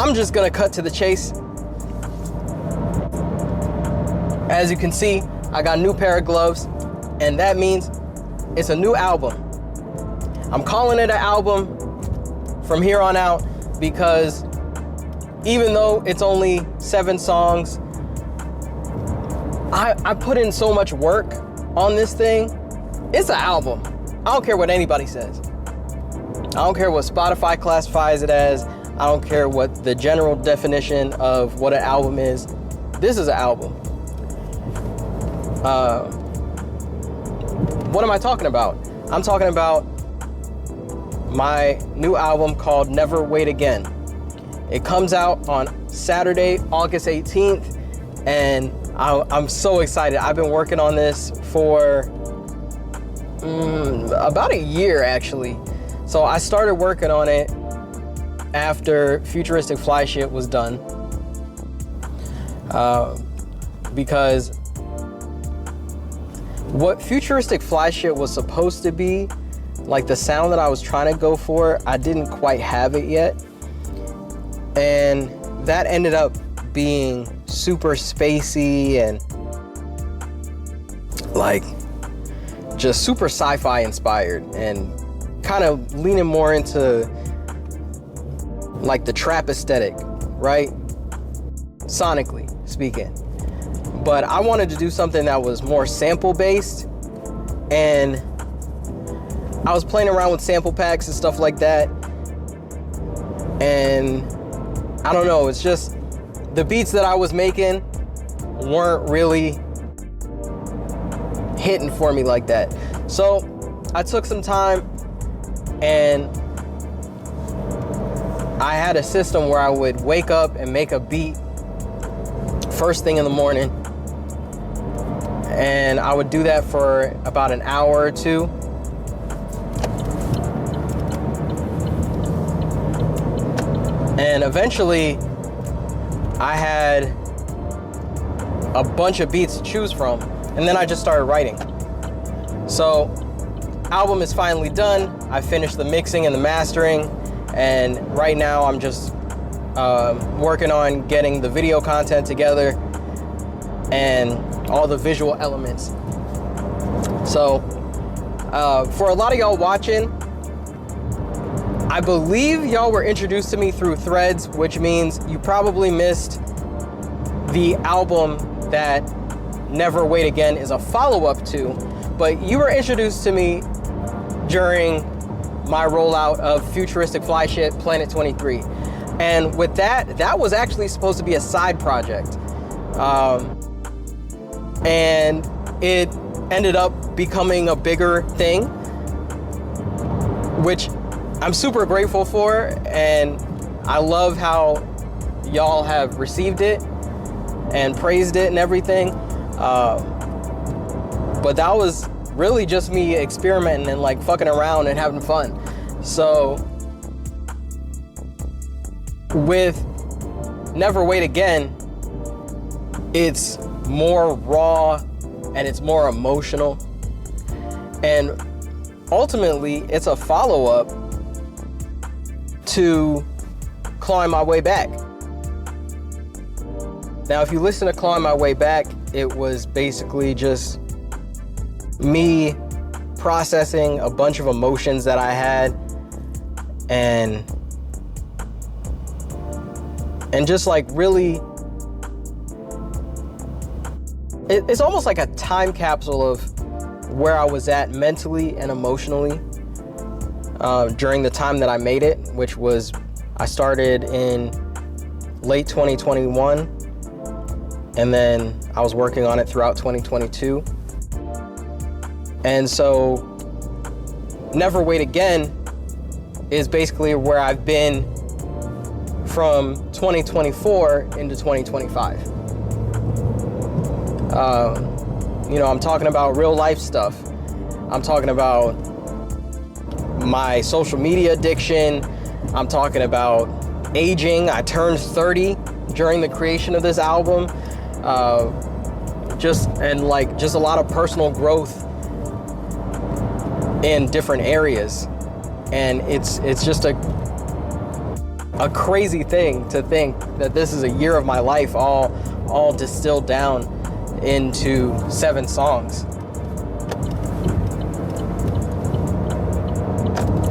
I'm just gonna cut to the chase. As you can see, I got a new pair of gloves, and that means it's a new album. I'm calling it an album from here on out because even though it's only 7 songs, I put in so much work on this thing. It's an album. I don't care what anybody says. I don't care what Spotify classifies it as. I don't care what the general definition of what an album is. This is an album. What am I talking about? I'm talking about my new album called Never Wait Again. It comes out on Saturday, August 18th, and I'm so excited. I've been working on this for about a year, actually. So I started working on it after Futuristic Fly Shit was done, because what Futuristic Fly Shit was supposed to be, like the sound that I was trying to go for, I didn't quite have it yet. And that ended up being super spacey and like just super sci-fi inspired and kind of leaning more into like the trap aesthetic, right? Sonically speaking. But I wanted to do something that was more sample based, and I was playing around with sample packs and stuff like that, and I don't know, it's just the beats that I was making weren't really hitting for me like that. So I took some time and I had a system where I would wake up and make a beat first thing in the morning, and I would do that for about an hour or two. And eventually I had a bunch of beats to choose from, and then I just started writing. So album is finally done. I finished the mixing and the mastering, and right now I'm just working on getting the video content together and all the visual elements. So for a lot of y'all watching, I believe y'all were introduced to me through Threads, which means you probably missed the album that Never Wait Again is a follow-up to, but you were introduced to me during my rollout of Futuristic Fly Shit Planet 23. And with that was actually supposed to be a side project. And it ended up becoming a bigger thing, which I'm super grateful for, and I love how y'all have received it and praised it and everything. But that was really just me experimenting and like fucking around and having fun. So with Never Wait Again, it's more raw and it's more emotional, and ultimately it's a follow-up to Clawing My Way Back. Now, if you listen to Clawing My Way Back, it was basically just me processing a bunch of emotions that I had, and just like really, it's almost like a time capsule of where I was at mentally and emotionally during the time that I made it, which was, I started in late 2021, and then I was working on it throughout 2022. And so Never Wait Again is basically where I've been from 2024 into 2025. I'm talking about real life stuff. I'm talking about my social media addiction. I'm talking about aging. I turned 30 during the creation of this album. Just a lot of personal growth in different areas. And it's just a a crazy thing to think that this is a year of my life all distilled down into 7 songs.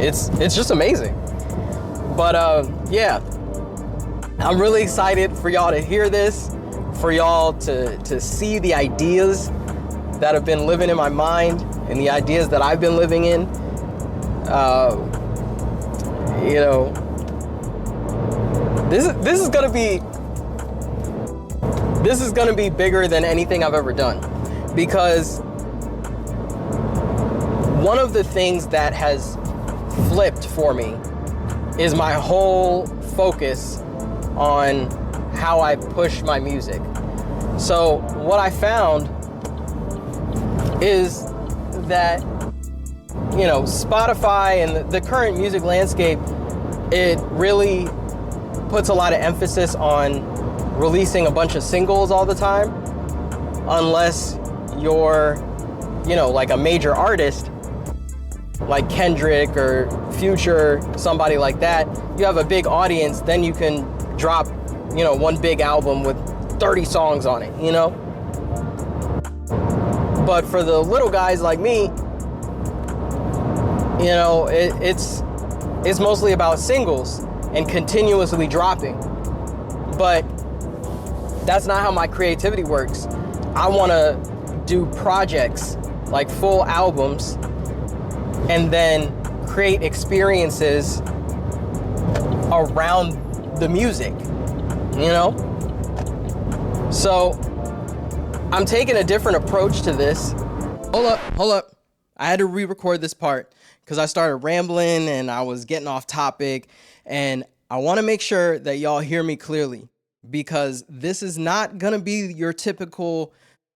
It's just amazing. But yeah, I'm really excited for y'all to hear this, for y'all to see the ideas that have been living in my mind and the ideas that I've been living in. You know, this is gonna be bigger than anything I've ever done, because one of the things that has flipped for me is my whole focus on how I push my music. So what I found is that, you know, Spotify and the current music landscape, it really puts a lot of emphasis on releasing a bunch of singles all the time, unless you're, you know, like a major artist like Kendrick or Future, somebody like that. You have a big audience, then you can drop, you know, one big album with 30 songs on it, you know? But for the little guys like me, you know, it's mostly about singles and continuously dropping. But that's not how my creativity works. I want to do projects, like full albums, and then create experiences around the music, you know? So I'm taking a different approach to this. Hold up. I had to re-record this part because I started rambling and I was getting off topic, and I want to make sure that y'all hear me clearly, because this is not gonna be your typical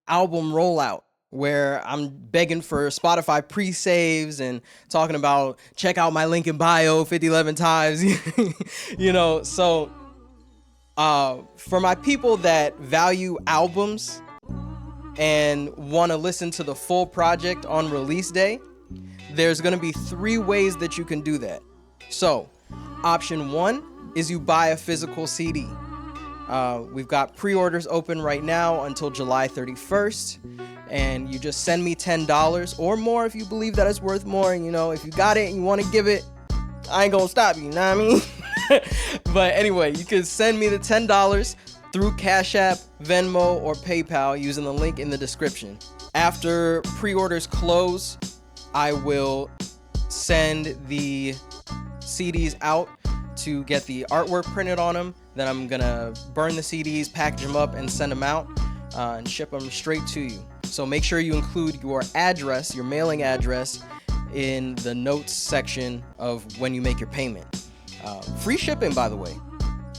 album rollout where I'm begging for Spotify pre-saves and talking about check out my link in bio 50-11 times. You know, so for my people that value albums and want to listen to the full project on release day, there's going to be 3 ways that you can do that. So option 1 is you buy a physical CD. We've got pre-orders open right now until July 31st, and you just send me $10 or more if you believe that it's worth more. You know, if you got it and you want to give it, I ain't gonna stop you, know what I mean? But anyway, you can send me the $10 through Cash App, Venmo, or PayPal using the link in the description. After pre-orders close, I will send the CDs out to get the artwork printed on them. Then I'm gonna burn the CDs, package them up, and send them out and ship them straight to you. So make sure you include your address, your mailing address, in the notes section of when you make your payment. Free shipping, by the way.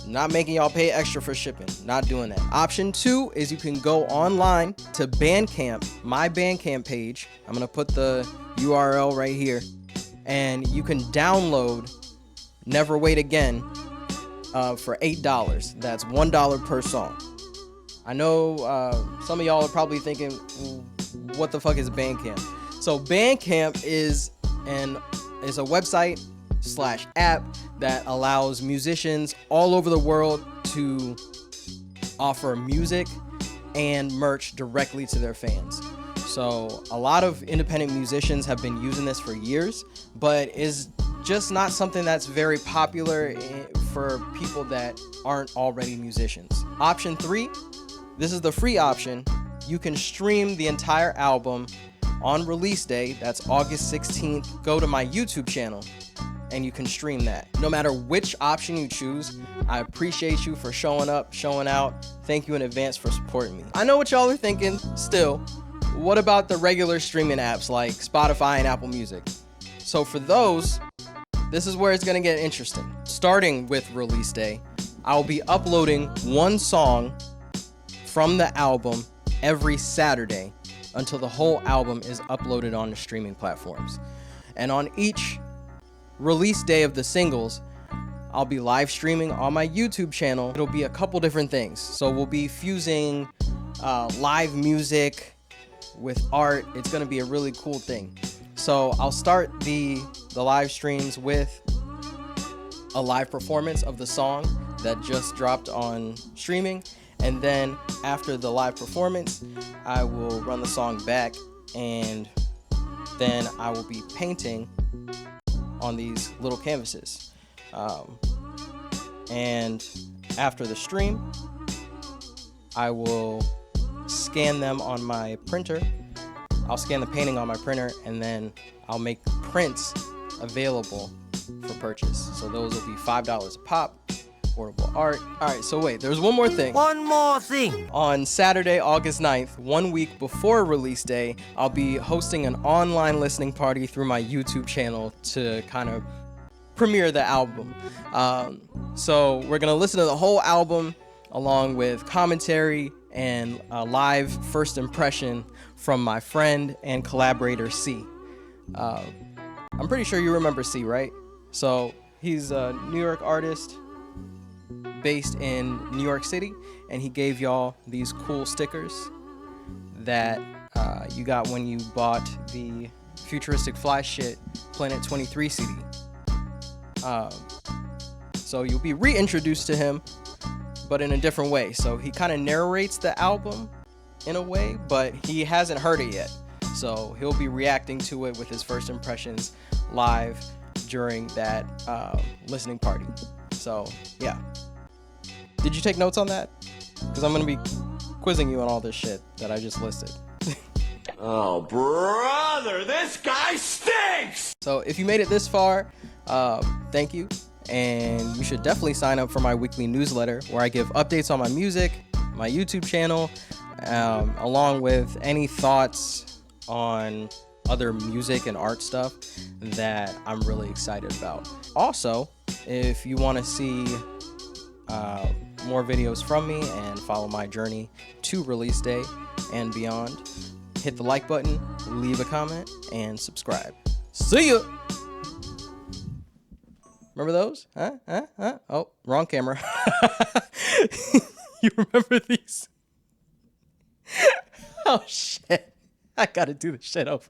Not making y'all pay extra for shipping. Not doing that. Option 2 is you can go online to Bandcamp, my Bandcamp page. I'm gonna put the URL right here, and you can download Never Wait Again for $8. That's $1 per song. I know some of y'all are probably thinking, what the fuck is Bandcamp? So Bandcamp is a website / app that allows musicians all over the world to offer music and merch directly to their fans. So a lot of independent musicians have been using this for years, but is just not something that's very popular for people that aren't already musicians. Option 3, this is the free option. You can stream the entire album on release day. That's August 16th. Go to my YouTube channel and you can stream that. No matter which option you choose, I appreciate you for showing up, showing out. Thank you in advance for supporting me. I know what y'all are thinking still. What about the regular streaming apps like Spotify and Apple Music? So for those, this is where it's gonna get interesting. Starting with release day, I'll be uploading one song from the album every Saturday until the whole album is uploaded on the streaming platforms. And on each release day of the singles, I'll be live streaming on my YouTube channel. It'll be a couple different things. So we'll be fusing live music with art. It's gonna be a really cool thing. So I'll start the live streams with a live performance of the song that just dropped on streaming. And then after the live performance, I will run the song back, and then I will be painting on these little canvases. And after the stream, I will scan them on my printer. I'll scan the painting on my printer, and then I'll make prints available for purchase. So those will be $5 a pop. Affordable art. All right, so wait, there's one more thing. One more thing. On Saturday, August 9th, 1 week before release day, I'll be hosting an online listening party through my YouTube channel to kind of premiere the album. So we're gonna listen to the whole album along with commentary and a live first impression from my friend and collaborator C. I'm pretty sure you remember C, right? So he's a New York artist based in New York City, and he gave y'all these cool stickers that you got when you bought the Futuristic Fly Shit Planet 23 CD. So you'll be reintroduced to him, but in a different way. So he kind of narrates the album in a way, but he hasn't heard it yet. So he'll be reacting to it with his first impressions live during that listening party. So yeah. Did you take notes on that? Because I'm going to be quizzing you on all this shit that I just listed. Oh, brother, this guy stinks! So if you made it this far, thank you. And you should definitely sign up for my weekly newsletter where I give updates on my music, my YouTube channel, along with any thoughts on other music and art stuff that I'm really excited about. Also, if you want to see more videos from me and follow my journey to release day and beyond, hit the like button, leave a comment, and subscribe. See ya! Remember those? Huh? Oh, wrong camera. You remember these? Oh, shit. I gotta do this shit over.